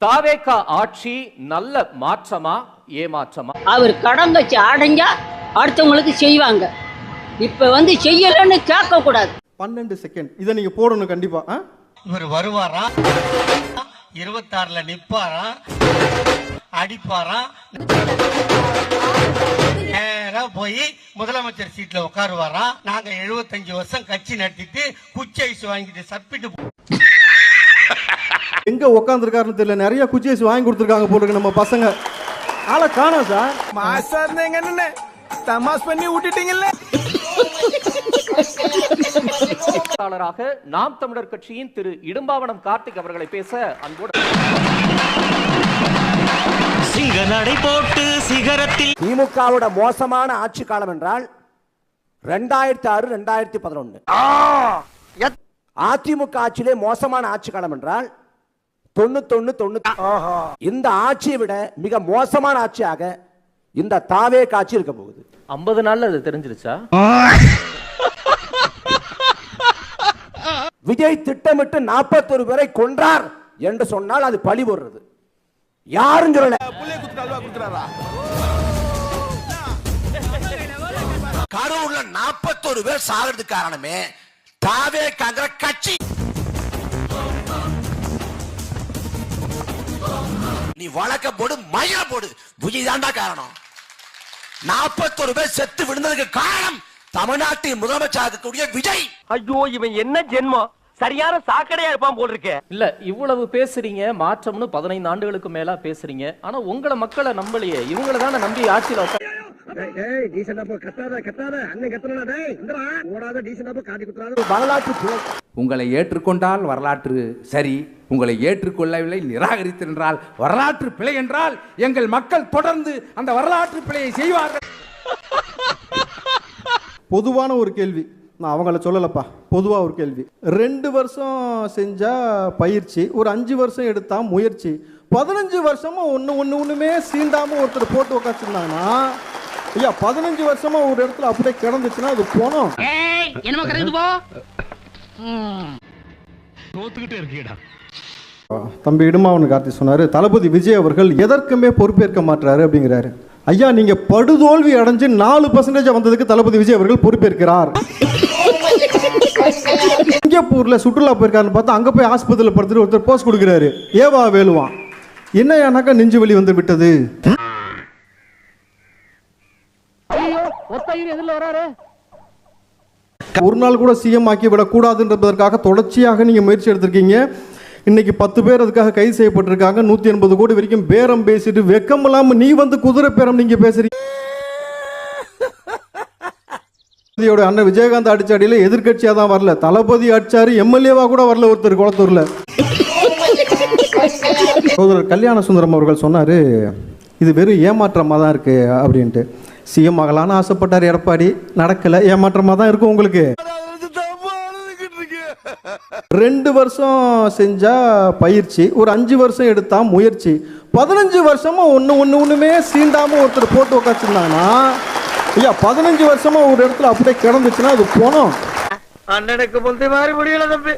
தாவேகா ஆட்சி நல்ல மாற்றமா ஏமாற்றமா? அவர் கடன் வச்சு அடைஞ்சா அடுத்தவங்களுக்கு செய்வாங்க. இப்ப செய்யலன்னு கேட்க கூடாது. 12 செகண்ட் இதை நீங்க போடணும் கண்டிப்பா. இவர் வருவாரா, 26ல நிப்பாரா, அடிப்பாரா, நேரா போய் முதலமைச்சர் சீட்ல உட்காருவாரா? நாங்க 75 வருஷம் கட்சி நடத்திட்டு குச்சி ஐஸ் வாங்கிட்டு சப்பிட்டு எங்க உட்காந்துருக்காருன்னு தெரியல. நிறைய குச்சி ஐஸ் வாங்கி கொடுத்துருக்காங்க போல இருக்கு நம்ம பசங்க. ஆளை காணோம் சார். மாஸ்டர் நீங்க என்ன தமாஸ் பண்ணி விட்டுட்டீங்கல்ல. நாம் தமிழர் கட்சியின் திரு இடும்பாவனம் கார்த்திக் அவர்களை பேச அன்போடு சிங்க நடை போட்டு சிகரத்தில். திமுகவோட மோசமான ஆட்சி காலம் என்றால் 2006 2011. அதிமுக ஆட்சியிலே மோசமான ஆட்சி காலம் என்றால் 91 90. இந்த ஆட்சியை விட மிக மோசமான ஆட்சியாக இந்த தாவேகா ஆட்சி இருக்க போகுது. 50 நாள்ல அது தெரிஞ்சிருச்சா? விஜய் திட்டமிட்டு 41 பேரை கொன்றார் என்று சொன்னால் அது பழி போடுறது. யாரும் சொல்லல. கரூர்ல 41 பேர் சாகிறதுக்கு காரணமே தாவேகாங்கிற கட்சி. நீ வழக்க போடு, மயில போடு, விஜய் தாண்டா காரணம். 41 பேர் செத்து விழுந்ததுக்கு காரணம் தமிழ்நாட்டின் முதலமைச்சராக இருக்கக்கூடிய விஜய். ஐயோ, இவன் என்ன ஜென்மம், சரியான சாக்கடையா இருப்பான் போல் இருக்க. இல்ல இவ்வளவு பேசுறீங்க, மாற்றம்னு 15 ஆண்டுகளுக்கு மேலா பேசுறீங்க. ஆனா உங்களை மக்களை நம்பலையே. இவங்களை தானே நம்பி ஆட்சியில உங்களை ஏற்றுக்கொண்டால் வரலாற்று சரி, உங்களை ஏற்றுக்கொள்ளவில்லை நிராகரித்திருந்தால் வரலாற்று பிழை என்றால் எங்கள் மக்கள் தொடர்ந்து அந்த வரலாற்று பிழையை செய்வார்கள். பொதுவான ஒரு கேள்வி, நான் அவங்கள சொல்லலப்பா, பொதுவாக ஒரு கேள்வி. 2 வருஷம் செஞ்சா பயிற்சி, ஒரு 5 வருஷம் எடுத்தா முயற்சி, 15 வருஷமா ஒண்ணுமே சீண்டாம ஒருத்தர் போட்டு உட்காந்துருந்தாங்கன்னா, ஐயா 15 வருஷமா ஒரு இடத்துல அப்படியே கிடந்துச்சுன்னா அது போனோம். தம்பி இடும்பாவனம் கார்த்தி சொன்னாரு, தளபதி விஜய் அவர்கள் எதற்குமே பொறுப்பேற்க மாட்டாரு அப்படிங்கிறாரு. ஐயா நீங்க படுதோல்வி அடைஞ்சு 4% வந்ததுக்கு தளபதி விஜய் அவர்கள் பொறுப்பேற்கிறார். சிங்கப்பூர்ல சுற்றுலா போயிருக்காருன்னு பார்த்தா அங்க போய் ஆஸ்பத்திரியில் படுத்துட்டு ஒருத்தர் போஸ்ட் கொடுக்கிறாரு, ஏவா வேலுவான். என்னையானாக்கா நெஞ்சு வலி வந்து விட்டது. ஒரு நாள் கூட சிஎம் ஆக்கி விடக்கூடாதுன்றதற்காக தொடர்ச்சியாக நீங்க முயற்சி எடுத்திருக்கீங்க. இன்னைக்கு 10 பேர் அதுக்காக கைது செய்யப்பட்டிருக்காங்க. 180 கோடி வரைக்கும் பேரம் பேசிட்டு வெக்கம் இல்லாம நீ குதிரை பேரம் நீங்க பேசுறீங்க. அண்ணன் விஜயகாந்த் அடிச்ச அடியில எதிர்கட்சியா தான் வரல, தளபதி அடிச்சாரு, எம்எல்ஏவா கூட வரல ஒருத்தர் குளத்தூர்ல. சகோதரர் கல்யாண சுந்தரம் அவர்கள் சொன்னாரு, இது வெறும் ஏமாற்றமா தான் இருக்கு அப்படின்ட்டு. சிஎம் ஆகலான்னு ஆசைப்பட்டார் எடப்பாடி, நடக்கல, ஏமாற்றமா தான் இருக்கும் உங்களுக்கு. 2 வருஷம் செஞ்சா பயிற்சி, ஒரு 5 வருஷம் எடுத்தா முயற்சி, 15 வருஷமா ஒண்ணுமே சீண்டாம ஒருத்தர் போட்டு உட்காந்துருந்தாங்கன்னா, ஐயா 15 வருஷமா ஒரு இடத்துல அப்படியே கிடந்துச்சுன்னா அது போனோம். அண்ணனுக்கு முந்தைய மாதிரி முடியல தம்பி,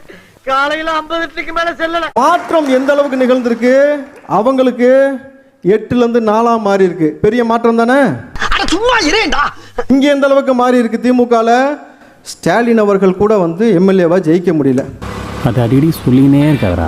காலையில 50 லிட்டருக்கு மேல செல்லல. மாற்றம் எந்த அளவுக்கு நிகழ்ந்திருக்கு, அவங்களுக்கு 8ல இருந்து 4 மாறி இருக்கு. பெரிய மாற்றம் தானே. இங்க எந்த அளவுக்கு மாறி இருக்கு திமுகல. ஸ்டாலின் அவர்கள் கூட எம்எல்ஏவா ஜெயிக்க முடியல. அது அடிக்கடி சொல்லினே இருக்காரா.